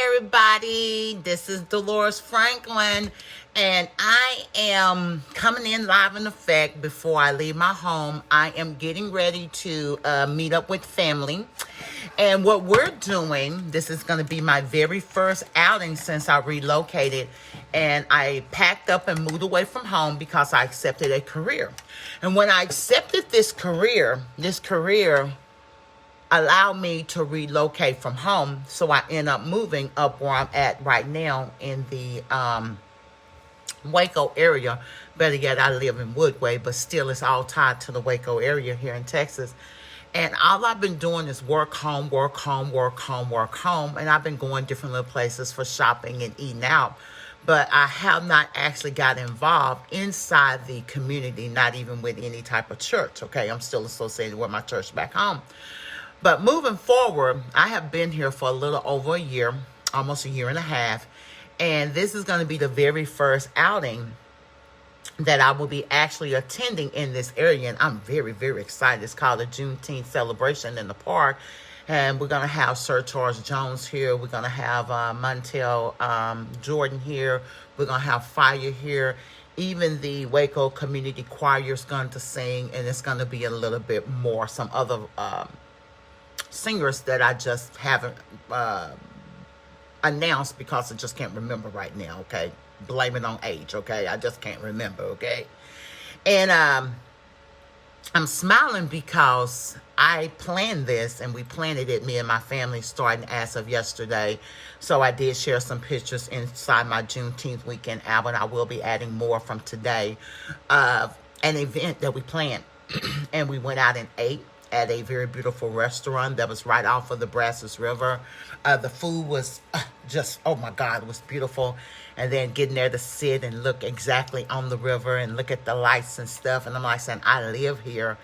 everybody. This is Dolores Franklin, and I am coming in live in effect before I leave my home. I am getting ready to meet up with family. And what we're doing, this is going to be my very first outing since I relocated. And I packed up and moved away from home because I accepted a career. And when I accepted this career allowed me to relocate from home. So I end up moving up where I'm at right now in the Waco area. Better yet, I live in Woodway, but still it's all tied to the Waco area here in Texas. And all I've been doing is work, home. And I've been going different little places for shopping and eating out. But I have not actually got involved inside the community, not even with any type of church, okay? I'm still associated with my church back home. But moving forward, I have been here for a little over a year, almost a year and a half. And this is going to be the very first outing that I will be actually attending in this area. And I'm very, very excited. It's called the Juneteenth celebration in the park. And we're going to have Sir Charles Jones here. We're going to have Montel Jordan here. We're going to have Fire here. Even the Waco Community Choir is going to sing. And it's going to be a little bit more. Some other singers that I just haven't announced because I just can't remember right now, okay? Blame it on age, okay? I just can't remember, okay? And I'm smiling because I planned this, and we planned it, me and my family, starting as of yesterday. So I did share some pictures inside my Juneteenth weekend album. I will be adding more from today of an event that we planned. And we went out and ate at a very beautiful restaurant that was right off of the Brazos River. The food was just, oh my God, it was beautiful. And then getting there to sit and look exactly on the river and look at the lights and stuff. And I'm like saying, I live here.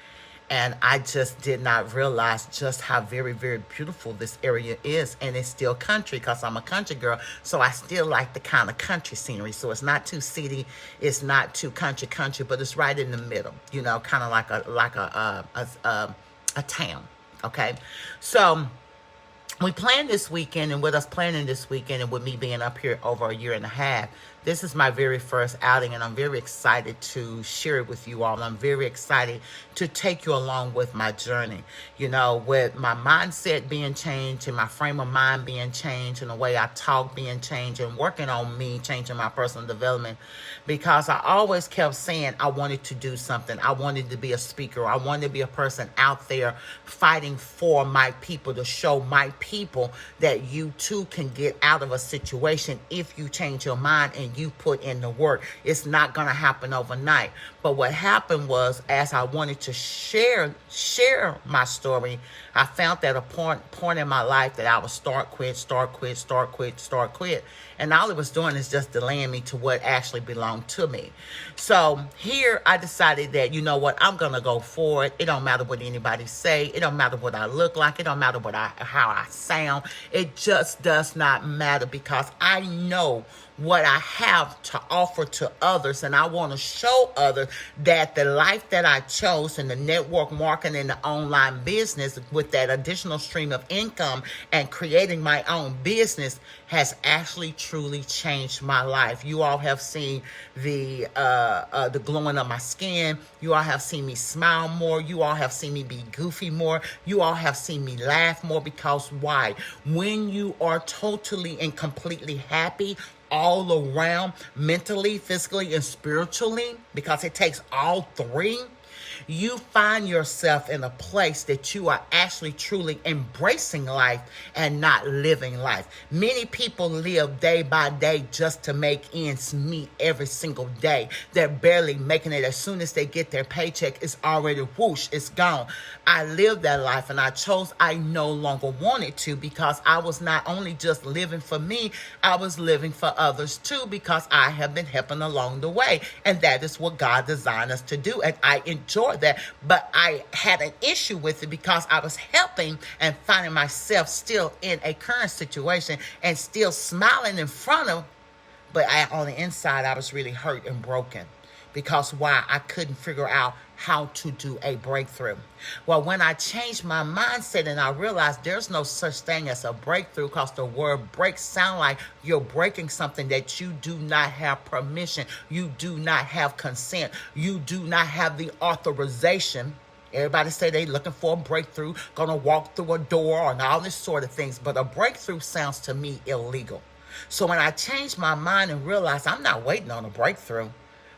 And I just did not realize just how very, very beautiful this area is. And it's still country because I'm a country girl. So I still like the kind of country scenery. So it's not too city. It's not too country, but it's right in the middle, you know, kind of like a town. Okay. So we planned this weekend, and with us planning this weekend and with me being up here over a year and a half, this is my very first outing, and I'm very excited to share it with you all. I'm very excited to take you along with my journey. You know, with my mindset being changed and my frame of mind being changed and the way I talk being changed and working on me, changing my personal development, because I always kept saying I wanted to do something. I wanted to be a speaker. I wanted to be a person out there fighting for my people, to show my people that you too can get out of a situation if you change your mind and you put in the work. It's not going to happen overnight. But what happened was, as I wanted to share my story, I found that a point in my life that I would start, quit. And all it was doing is just delaying me to what actually belonged to me. So here I decided that, you know what, I'm going to go for it. It don't matter what anybody say. It don't matter what I look like. It don't matter how I sound. It just does not matter, because I know what I have to offer to others, and I want to show others that the life that I chose in the network marketing and the online business with that additional stream of income and creating my own business has actually truly changed my life. You all have seen the glowing of my skin. You all have seen me smile more. You all have seen me be goofy more. You all have seen me laugh more, because why? When you are totally and completely happy all around, mentally, physically, and spiritually, because it takes all three, you find yourself in a place that you are actually truly embracing life and not living life. Many people live day by day just to make ends meet every single day. They're barely making it. As soon as they get their paycheck, it's already whoosh, it's gone. I lived that life, and I chose I no longer wanted to, because I was not only just living for me, I was living for others too, because I have been helping along the way. And that is what God designed us to do. And I enjoy that. But I had an issue with it because I was helping and finding myself still in a current situation and still smiling in front of, but on the inside, I was really hurt and broken. because why? I couldn't figure out how to do a breakthrough. Well, when I changed my mindset and I realized there's no such thing as a breakthrough, because the word break sound like you're breaking something that you do not have permission, you do not have consent, you do not have the authorization. Everybody say they looking for a breakthrough, gonna walk through a door and all this sort of things. But a breakthrough sounds to me illegal. So when I changed my mind and realized I'm not waiting on a breakthrough,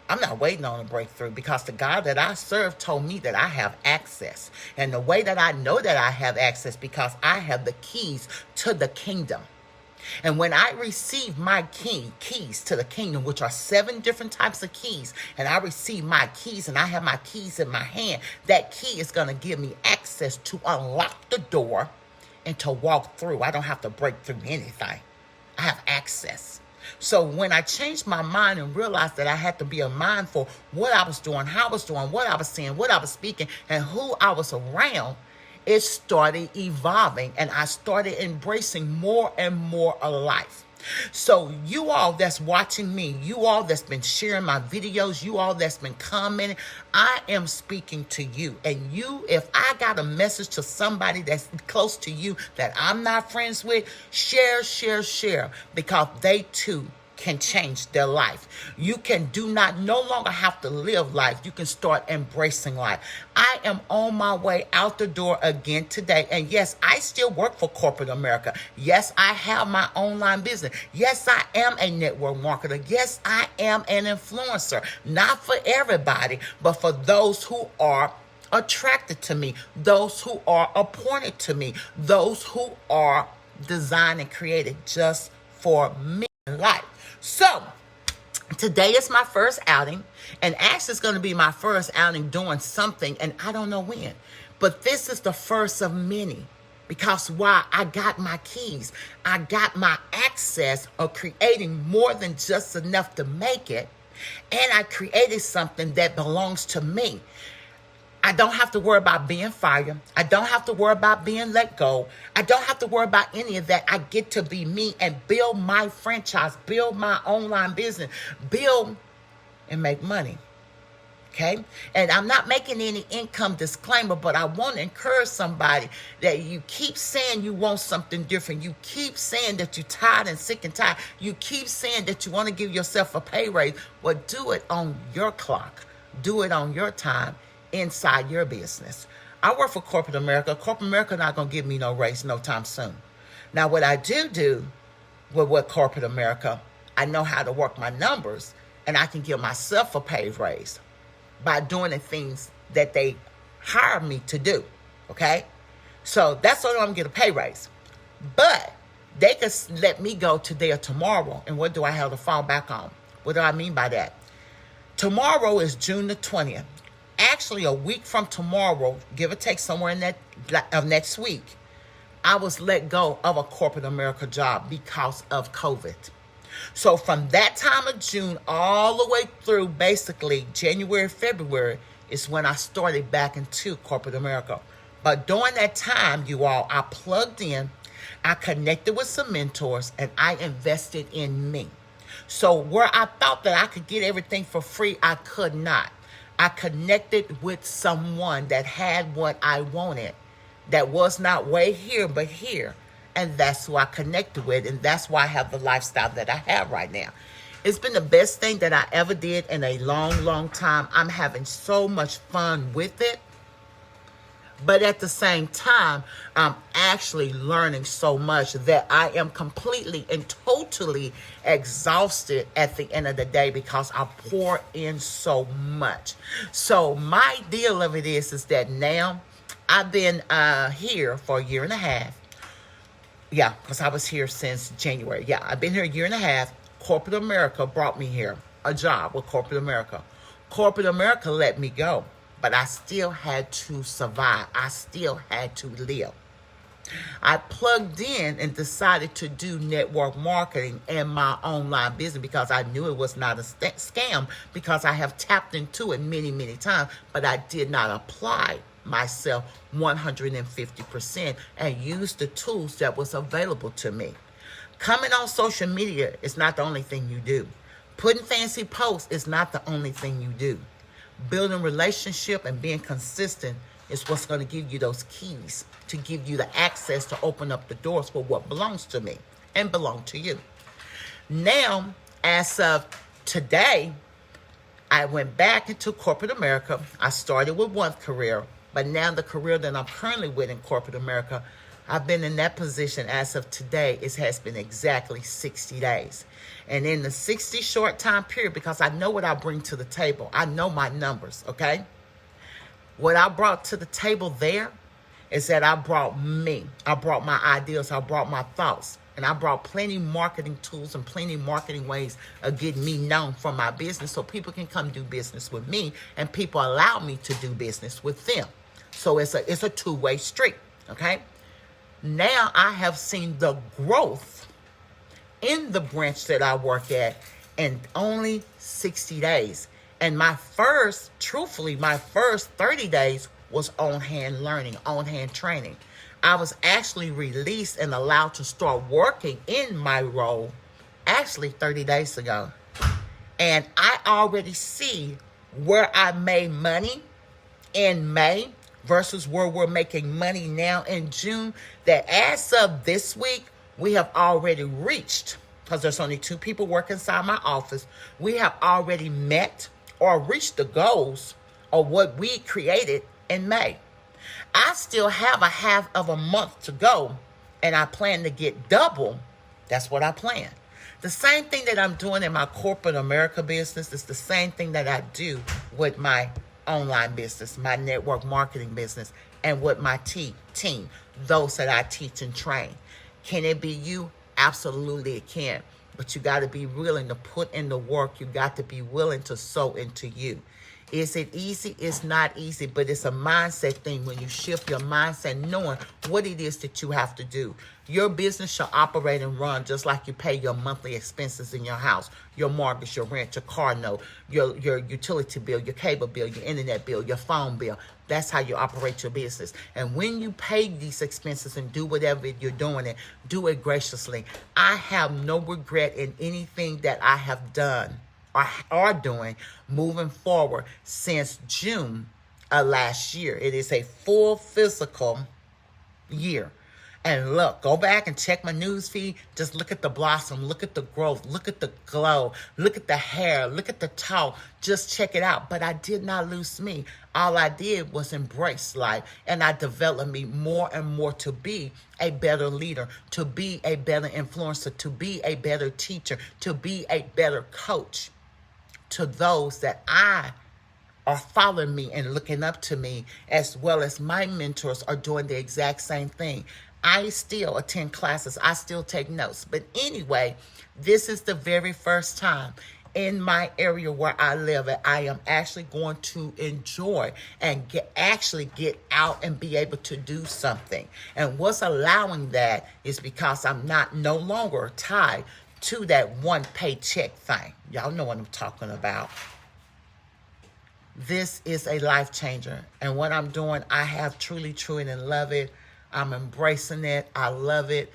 I'm not waiting on a breakthrough, because the God that I serve told me that I have access. And the way that I know that I have access, because I have the keys to the kingdom. And when I receive my keys to the kingdom, which are 7 different types of keys, and I receive my keys and I have my keys in my hand, that key is going to give me access to unlock the door and to walk through. I don't have to break through anything. I have access. So when I changed my mind and realized that I had to be mindful what I was doing, how I was doing, what I was saying, what I was speaking, and who I was around, it started evolving, and I started embracing more and more of life. So you all that's watching me, you all that's been sharing my videos, you all that's been commenting, I am speaking to you. And you, if I got a message to somebody that's close to you that I'm not friends with, share, because they too can change their life. You can no longer have to live life. You can start embracing life. I am on my way out the door again today. And yes, I still work for corporate America. Yes, I have my online business. Yes, I am a network marketer. Yes, I am an influencer. Not for everybody, but for those who are attracted to me, those who are appointed to me, those who are designed and created just for me in life. So today is my first outing, and actually it's going to be my first outing doing something, and I don't know when, but this is the first of many, because why? I got my keys. I got my access of creating more than just enough to make it, and I created something that belongs to me. I don't have to worry about being fired. I don't have to worry about being let go. I don't have to worry about any of that. I get to be me and build my franchise, build my online business, build and make money. Okay? And I'm not making any income disclaimer, but I want to encourage somebody that you keep saying you want something different. You keep saying that you're tired and sick and tired. You keep saying that you want to give yourself a pay raise. Well, do it on your clock. Do it on your time. Inside your business. I work for corporate America. Corporate America not going to give me no raise no time soon. Now, what I do with corporate America, I know how to work my numbers, and I can give myself a pay raise by doing the things that they hire me to do. Okay? So that's why I'm going to get a pay raise. But they could let me go today or tomorrow, and what do I have to fall back on? What do I mean by that? Tomorrow is June the 20th. Actually, a week from tomorrow, give or take somewhere in that next week, I was let go of a corporate America job because of COVID. So from that time of June all the way through basically January, February is when I started back into corporate America. But during that time, you all, I plugged in, I connected with some mentors, and I invested in me. So where I thought that I could get everything for free, I could not. I connected with someone that had what I wanted, that was not way here, but here. And that's who I connected with. And that's why I have the lifestyle that I have right now. It's been the best thing that I ever did in a long, long time. I'm having so much fun with it. But at the same time, I'm actually learning so much that I am completely and totally exhausted at the end of the day because I pour in so much. So my deal of it is that now I've been here for a year and a half. Yeah, because I was here since January. Yeah, I've been here a year and a half. Corporate America brought me here, a job with Corporate America. Corporate America let me go. But I still had to survive. I still had to live. I plugged in and decided to do network marketing and my online business because I knew it was not a scam, because I have tapped into it many, many times, but I did not apply myself 150% and use the tools that was available to me. Coming on social media is not the only thing you do. Putting fancy posts is not the only thing you do. Building relationship and being consistent is what's going to give you those keys, to give you the access to open up the doors for what belongs to me and belong to you. Now, as of today, I went back into corporate America. I started with one career, but now the career that I'm currently with in corporate America, I've been in that position as of today. It has been exactly 60 days. And in the 60 short time period, because I know what I bring to the table, I know my numbers, okay? What I brought to the table there is that I brought me. I brought my ideas. I brought my thoughts. And I brought plenty marketing tools and plenty marketing ways of getting me known for my business so people can come do business with me and people allow me to do business with them. So it's a two-way street, okay? Now I have seen the growth in the branch that I work at in only 60 days. And my first 30 days was on-hand learning, on-hand training. I was actually released and allowed to start working in my role actually 30 days ago. And I already see where I made money in May versus where we're making money now in June, that as of this week, we have already reached, because there's only 2 people working inside my office, we have already met or reached the goals of what we created in May. I still have a half of a month to go, and I plan to get double. That's what I plan. The same thing that I'm doing in my corporate America business is the same thing that I do with my online business, my network marketing business, and with my team, those that I teach and train. Can it be you? Absolutely it can. But you got to be willing to put in the work. You got to be willing to sow into you. Is it easy? It's not easy, but it's a mindset thing when you shift your mindset, knowing what it is that you have to do. Your business shall operate and run just like you pay your monthly expenses in your house, your mortgage, your rent, your car note, your utility bill, your cable bill, your internet bill, your phone bill. That's how you operate your business. And when you pay these expenses and do whatever you're doing, do it graciously. I have no regret in anything that I have done are doing moving forward since June of last year. It is a full physical year. And look, go back and check my news feed. Just look at the blossom, look at the growth, look at the glow, look at the hair, look at the talk. Just check it out. But I did not lose me. All I did was embrace life, and I developed me more and more to be a better leader, to be a better influencer, to be a better teacher, to be a better coach to those that are following me and looking up to me, as well as my mentors are doing the exact same thing. I still attend classes. I still take notes. But anyway, this is the very first time in my area where I live at, I am actually going to enjoy and get out and be able to do something. And what's allowing that is because I'm no longer tied to that one paycheck thing. Y'all know what I'm talking about. This is a life changer. And what I'm doing, I have truly and love it. I'm embracing it. I love it.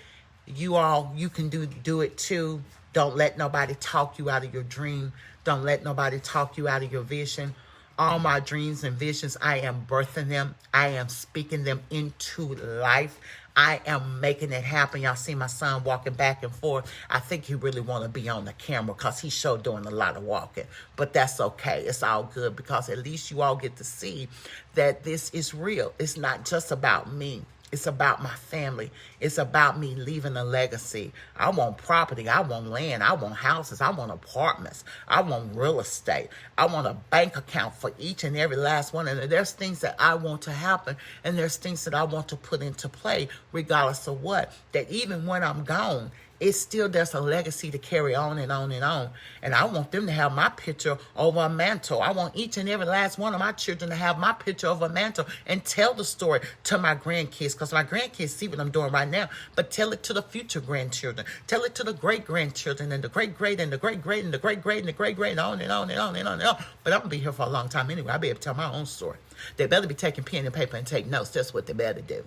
You can do it too. Don't let nobody talk you out of your dream. Don't let nobody talk you out of your vision. All my dreams and visions, I am birthing them. I am speaking them into life. I am making it happen. Y'all see my son walking back and forth. I think he really want to be on the camera because he's sure doing a lot of walking. But that's okay. It's all good because at least you all get to see that this is real. It's not just about me. It's about my family. It's about me leaving a legacy. I want property. I want land. I want houses. I want apartments. I want real estate. I want a bank account for each and every last one. And there's things that I want to happen, and there's things that I want to put into play regardless of what. That even when I'm gone, there's a legacy to carry on and on and on. And I want them to have my picture over a mantle. I want each and every last one of my children to have my picture over a mantle and tell the story to my grandkids, because my grandkids see what I'm doing right now, but tell it to the future grandchildren. Tell it to the great-grandchildren and the great-great and the great-great and the great-great and the great-great and on and on and on and on and on. But I'm going to be here for a long time anyway. I'll be able to tell my own story. They better be taking pen and paper and take notes. That's what they better do.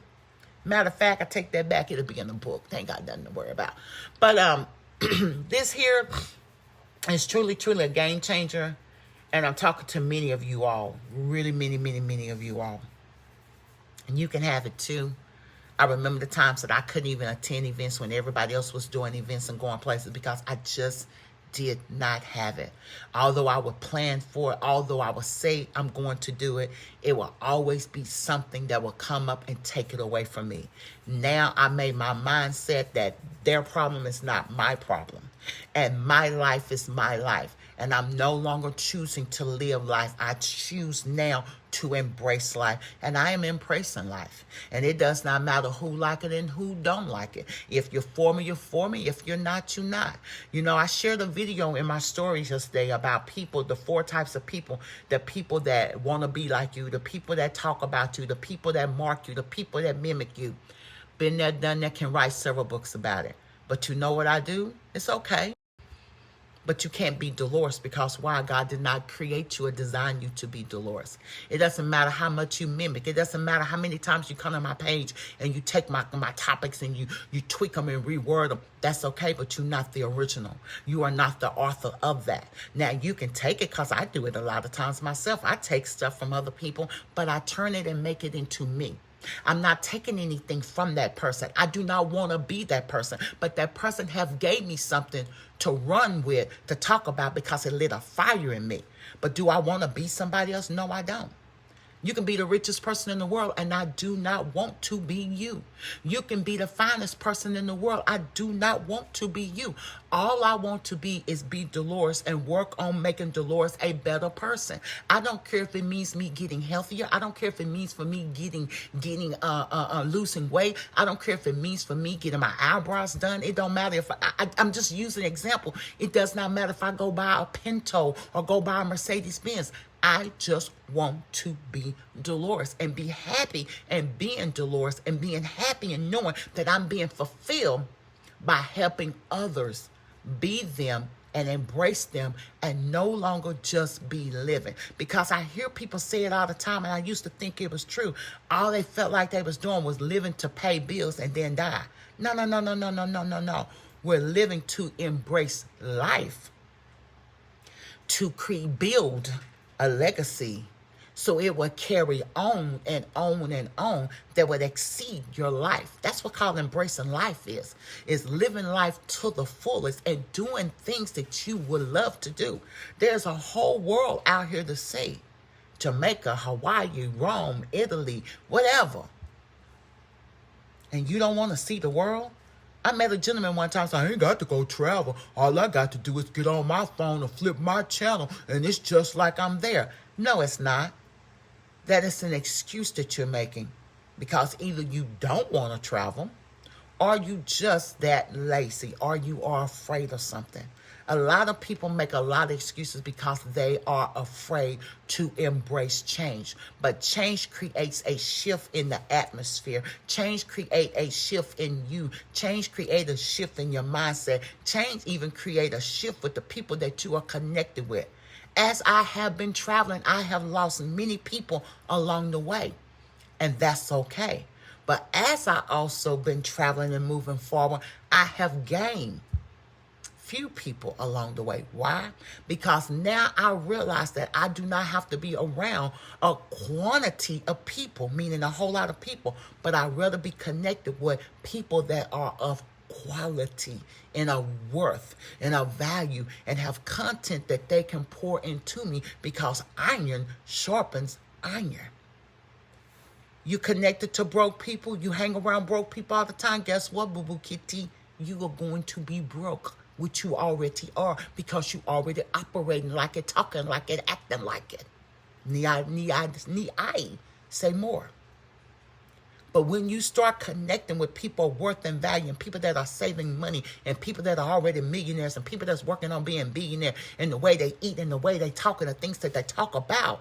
Matter of fact, I take that back. It'll be in the book. They ain't got nothing to worry about. But this here, It's truly, truly a game changer. And I'm talking to many of you all, really many, many, many of you all. And you can have it too. I remember the times that I couldn't even attend events when everybody else was doing events and going places because I just did not have it. Although I would plan for it, although I would say I'm going to do it, it will always be something that will come up and take it away from me. Now I made my mindset that their problem is not my problem. And my life is my life. And I'm no longer choosing to live life. I choose now to embrace life. And I am embracing life. And it does not matter who like it and who don't like it. If you're for me, you're for me. If you're not, you're not. You know, I shared a video in my stories yesterday about people, the 4 types of people. The people that want to be like you. The people that talk about you. The people that mark you. The people that mimic you. Been there, done that, can write several books about it. But you know what I do? It's okay. But you can't be Dolores because why? God did not create you or design you to be Dolores. It doesn't matter how much you mimic. It doesn't matter how many times you come to my page and you take my topics and you tweak them and reword them. That's okay, but you're not the original. You are not the author of that. Now, you can take it because I do it a lot of times myself. I take stuff from other people, but I turn it and make it into me. I'm not taking anything from that person. I do not want to be that person, but that person have gave me something to run with, to talk about because it lit a fire in me. But do I want to be somebody else? No, I don't. You can be the richest person in the world, and I do not want to be you. You can be the finest person in the world. I do not want to be you. All I want to be is be Dolores and work on making Dolores a better person. I don't care if it means me getting healthier. I don't care if it means for me losing weight. I don't care if it means for me getting my eyebrows done. It don't matter if I'm just using an example. It does not matter if I go buy a Pinto or go buy a Mercedes Benz. I just want to be Dolores and be happy and being Dolores and being happy and knowing that I'm being fulfilled by helping others be them and embrace them and no longer just be living. Because I hear people say it all the time and I used to think it was true. All they felt like they was doing was living to pay bills and then die. No, no, no, no, no, no, no, no, no. We're living to embrace life, to build a legacy so it will carry on and on and on that would exceed your life. That's what called embracing life is living life to the fullest and doing things that you would love to do. There's a whole world out here to see. Jamaica, Hawaii, Rome, Italy, whatever. And you don't want to see the world? I met a gentleman one time, so I ain't got to go travel. All I got to do is get on my phone and flip my channel, and it's just like I'm there. No, it's not. That is an excuse that you're making because either you don't want to travel or you just that lazy or you are afraid of something. A lot of people make a lot of excuses because they are afraid to embrace change. But change creates a shift in the atmosphere. Change creates a shift in you. Change creates a shift in your mindset. Change even creates a shift with the people that you are connected with. As I have been traveling, I have lost many people along the way. And that's okay. But as I also been traveling and moving forward, I have gained few people along the way. Why? Because now I realize that I do not have to be around a quantity of people, meaning a whole lot of people, but I'd rather be connected with people that are of quality and a worth and a value and have content that they can pour into me because iron sharpens iron. You connected to broke people, you hang around broke people all the time, guess what, boo-boo kitty? You are going to be broke, which you already are because you already operating like it, talking like it, acting like it. Say more. But when you start connecting with people of worth and value and people that are saving money and people that are already millionaires and people that's working on being billionaire and the way they eat and the way they talk and the things that they talk about,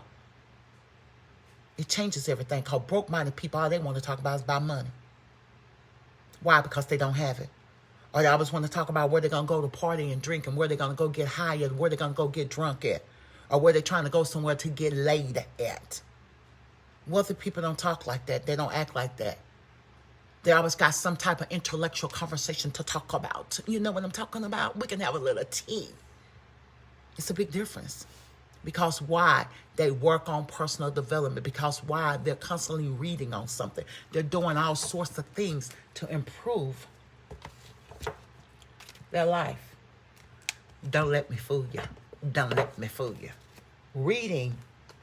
it changes everything. Because broke-minded people, all they want to talk about is about money. Why? Because they don't have it. Or they always want to talk about where they're going to go to party and drink and where they're going to go get high at, where they're going to go get drunk at, or where they're trying to go somewhere to get laid at. Wealthy people don't talk like that. They don't act like that. They always got some type of intellectual conversation to talk about. You know what I'm talking about? We can have a little tea. It's a big difference. Because why? They work on personal development. Because why? They're constantly reading on something. They're doing all sorts of things to improve their life. Don't let me fool you. Don't let me fool you. Reading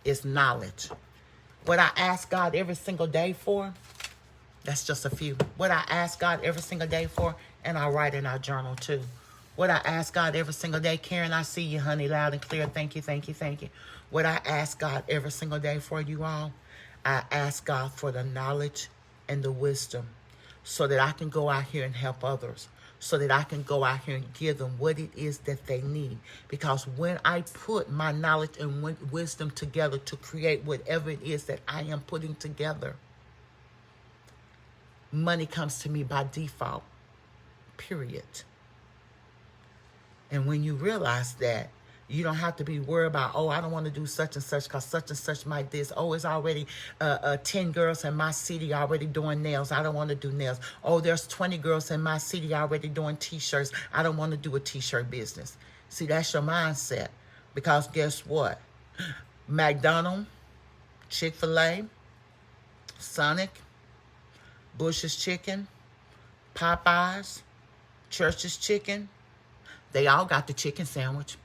is knowledge. What I ask God every single day for, that's just a few. What I ask God every single day for, and I write in our journal too. What I ask God every single day, Karen, I see you, honey, loud and clear. Thank you, thank you, thank you. What I ask God every single day for you all, I ask God for the knowledge and the wisdom so that I can go out here and help others, so that I can go out here and give them what it is that they need. Because when I put my knowledge and wisdom together to create whatever it is that I am putting together, money comes to me by default, period. And when you realize that, you don't have to be worried about, oh, I don't want to do such and such because such and such might this. Oh, it's already 10 girls in my city already doing nails. I don't want to do nails. Oh, there's 20 girls in my city already doing T-shirts. I don't want to do a T-shirt business. See, that's your mindset. Because guess what? McDonald's, Chick-fil-A, Sonic, Bush's Chicken, Popeyes, Church's Chicken, they all got the chicken sandwich.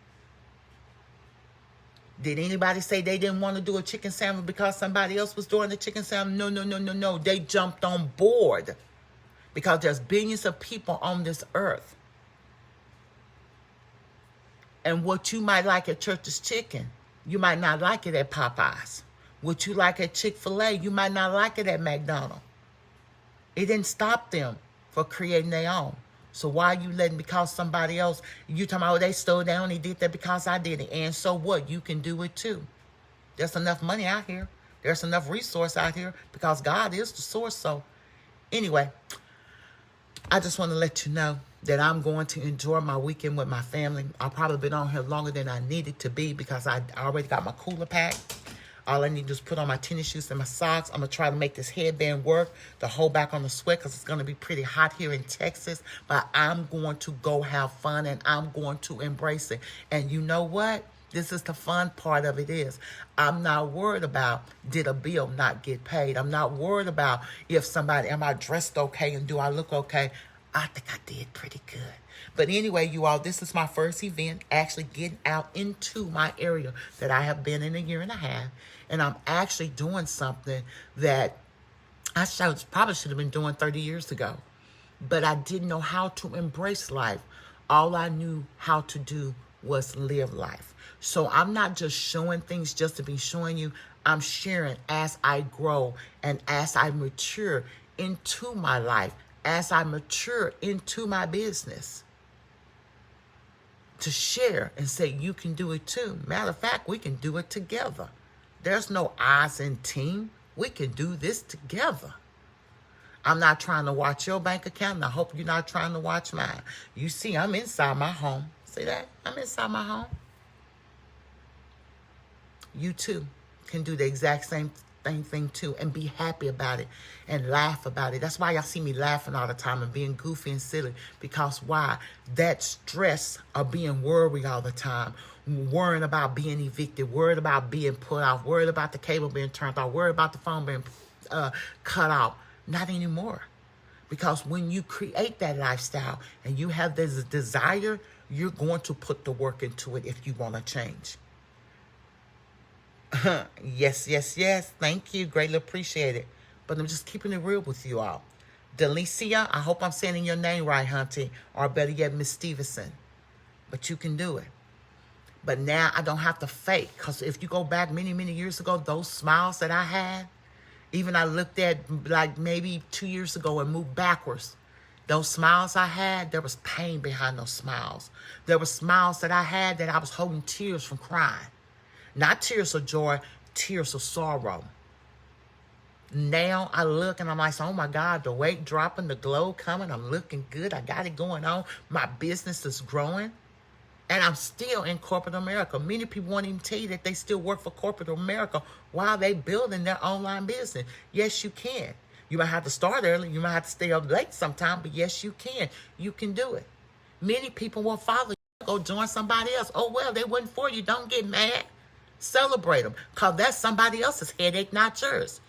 Did anybody say they didn't want to do a chicken sandwich because somebody else was doing the chicken sandwich? No, no, no, no, no. They jumped on board because there's billions of people on this earth. And what you might like at Church's Chicken, you might not like it at Popeyes. What you like at Chick-fil-A, you might not like it at McDonald's. It didn't stop them from creating their own. So why are you letting, because somebody else, you talking about, oh, they stole down, they did that because I did it. And so what? You can do it too. There's enough money out here. There's enough resource out here because God is the source. So anyway, I just want to let you know that I'm going to enjoy my weekend with my family. I've probably been on here longer than I needed to be because I already got my cooler packed. All I need to do is put on my tennis shoes and my socks. I'm going to try to make this headband work to hold back on the sweat because it's going to be pretty hot here in Texas. But I'm going to go have fun and I'm going to embrace it. And you know what? This is the fun part of it is. I'm not worried about did a bill not get paid. I'm not worried about if somebody, am I dressed okay and do I look okay? I think I did pretty good. But anyway, you all, this is my first event actually getting out into my area that I have been in a year and a half. And I'm actually doing something that I probably should have been doing 30 years ago. But I didn't know how to embrace life. All I knew how to do was live life. So I'm not just showing things just to be showing you. I'm sharing as I grow and as I mature into my life, as I mature into my business. To share and say, you can do it too. Matter of fact, we can do it together. There's no odds in team. We can do this together. I'm not trying to watch your bank account, and I hope you're not trying to watch mine. You see, I'm inside my home. See that? I'm inside my home. You too can do the exact same thing too and be happy about it and laugh about it. That's why y'all see me laughing all the time and being goofy and silly. Because why? That stress of being worried all the time, worrying about being evicted, worried about being put off, worried about the cable being turned off, worried about the phone being cut off. Not anymore. Because when you create that lifestyle and you have this desire, you're going to put the work into it if you want to change. Yes, yes, yes. Thank you. Greatly appreciate it. But I'm just keeping it real with you all. Delicia, I hope I'm saying your name right, Hunty. Or better yet, Miss Stevenson. But you can do it. But now I don't have to fake. Because if you go back many, many years ago, those smiles that I had, even I looked at like maybe 2 years ago and moved backwards. Those smiles I had, there was pain behind those smiles. There were smiles that I had that I was holding tears from crying. Not tears of joy, tears of sorrow. Now I look and I'm like, oh my God, the weight dropping, the glow coming. I'm looking good. I got it going on. My business is growing. And I'm still in corporate America. Many people won't even tell you that they still work for corporate America while they building their online business. Yes, you can. You might have to start early. You might have to stay up late sometime. But yes, you can. You can do it. Many people will follow you. go join somebody else. Oh, well, they wasn't for you. Don't get mad. Celebrate them, because that's somebody else's headache, not yours.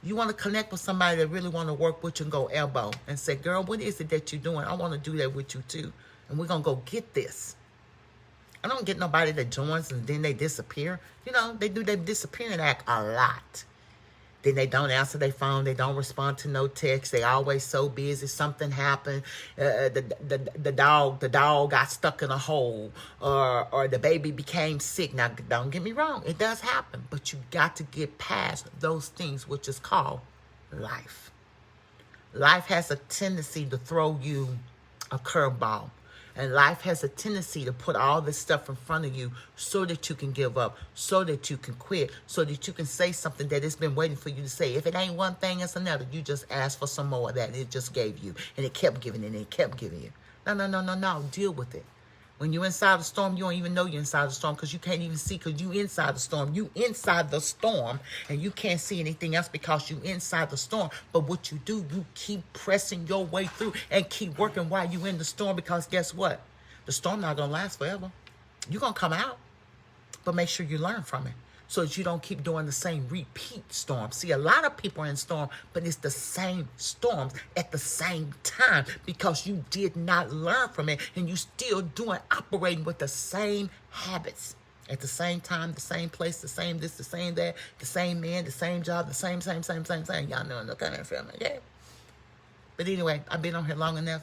You want to connect with somebody that really want to work with you and go elbow and say, girl, what is it that you're doing? I want to do that with you too. And we're going to go get this. I don't get nobody that joins and then they disappear. You know, they do their disappearing act a lot. Then they don't answer their phone. They don't respond to no text. They always so busy. Something happened. The dog got stuck in a hole, or the baby became sick. Now, don't get me wrong. It does happen. But you got to get past those things, which is called life. Life has a tendency to throw you a curveball. And life has a tendency to put all this stuff in front of you so that you can give up, so that you can quit, so that you can say something that it's been waiting for you to say. If it ain't one thing, it's another. You just ask for some more of that. It just gave you. And it kept giving and it kept giving you. No. Deal with it. When you're inside the storm, you don't even know you're inside the storm, because you can't even see, because you inside the storm. You inside the storm, and you can't see anything else because you inside the storm. But what you do, you keep pressing your way through and keep working while you in the storm, because guess what? The storm not going to last forever. You're going to come out, but make sure you learn from it, so that you don't keep doing the same repeat storm. See, a lot of people are in storm, but it's the same storms at the same time, because you did not learn from it, and you still operating with the same habits at the same time, the same place, the same this, the same that, the same man, the same job, the same. Y'all know the kind of family, yeah? But anyway, I've been on here long enough.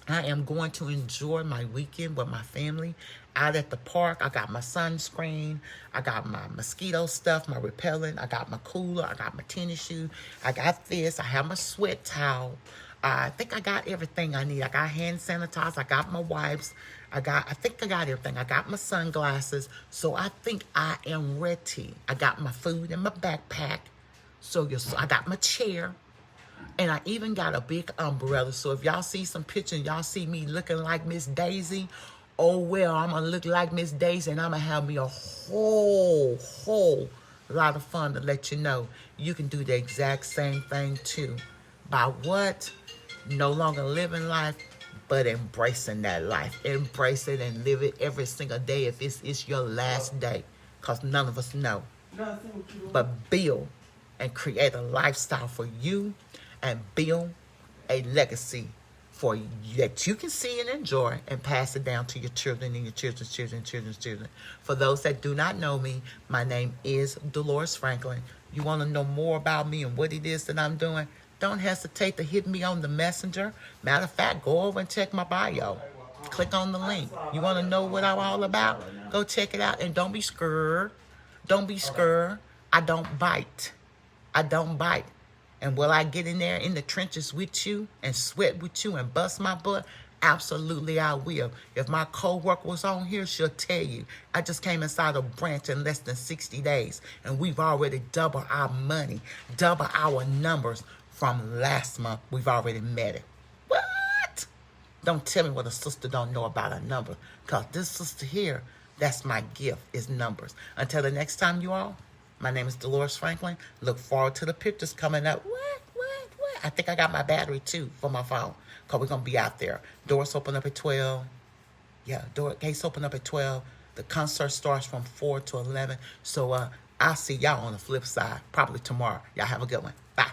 I am going to enjoy my weekend with my family out at the park. I got my sunscreen. I got my mosquito stuff, my repellent. I got my cooler. I got my tennis shoe. I got this. I have my sweat towel. I think I got everything I need. I got hand sanitizer. I got my wipes. I think I got everything. I got my sunglasses. So I think I am ready. I got my food in my backpack. So I got my chair. And I even got a big umbrella. So if y'all see some pictures, y'all see me looking like Miss Daisy, oh, well, I'm going to look like Miss Daisy, and I'm going to have me a whole lot of fun to let you know you can do the exact same thing too. By what? No longer living life, but embracing that life. Embrace it and live it every single day if it's your last day, because none of us know. But build and create a lifestyle for you, and build a legacy for you that you can see and enjoy, and pass it down to your children and your children's children. For those that do not know me, my name is Dolores Franklin. You want to know more about me and what it is that I'm doing? Don't hesitate to hit me on the messenger. Matter of fact, go over and check my bio. Click on the link. You want to know what I'm all about? Go check it out, and don't be scared. Don't be scared. I don't bite. And will I get in there in the trenches with you and sweat with you and bust my butt? Absolutely, I will. If my co-worker was on here, she'll tell you. I just came inside a branch in less than 60 days, and we've already doubled our money, doubled our numbers from last month. We've already met it. What? Don't tell me what a sister don't know about a number, because this sister here, that's my gift, is numbers. Until the next time, you all, my name is Dolores Franklin. Look forward to the pictures coming up. What? I think I got my battery, too, for my phone, because we're going to be out there. Doors open up at 12. Yeah, gates open up at 12. The concert starts from 4 to 11. So I'll see y'all on the flip side, probably tomorrow. Y'all have a good one. Bye.